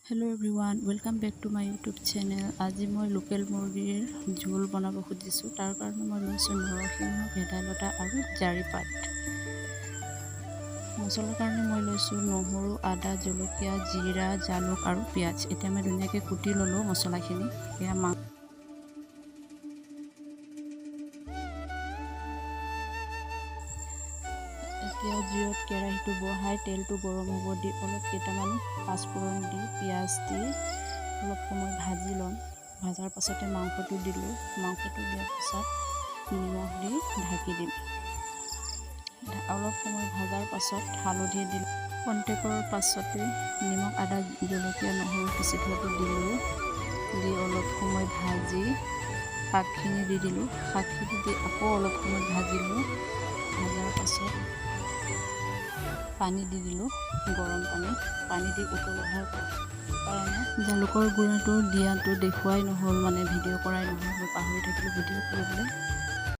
Hello' everyone, welcome back to my YouTube channel. আজি মই local মুৰ্গীৰ জোল বনাব খুজিছোঁ। তাৰ কাৰণে মই লৈছোঁ নৰসিংহ, ভেদাইলতা আৰু জাৰি পাত। মছলাৰ কাৰণে মই লৈছোঁ নহৰু, আদা, জলকীয়া, জিৰা, জালুক আৰু পিঁয়াজ। এতিয়া মই ধুনীয়াকৈ কুটি ল'লোঁ মছলাখিনি। এতিয়া জুইত কেৰাহীটো বহাই তেলটো গৰম হ'ব দি অলপ কেইটামান পাঁচফোৰণ দি পিঁয়াজ দি অলপ সময় ভাজি ল'ম। ভাজাৰ পাছতে মাংসটো দিলোঁ। মাংসটো দিয়াৰ পাছত নিমখ দি ঢাকি দিম। অলপ সময় ভাজাৰ পাছত হালধি দিলোঁ। কণ্টেকৰ পাছতে নিমখ, আদা, জলকীয়া, নহৰু পিচি থোৱাটো দিলোঁ। দি অলপ সময় ভাজি শাকখিনি দি দিলোঁ। শাকখিনি দি আকৌ অলপ সময় ভাজিলোঁ। ভাজাৰ পাছত পানী দি দিলোঁ, গৰম পানী দি উতল অহাৰ কাৰণে জালুকৰ গুড়াটো দিয়াটো দেখুৱাই নহ'ল, ভিডিঅ' কৰাই নহ'ল। মই পাহৰি থাকিলোঁ ভিডিঅ' কৰিবলৈ।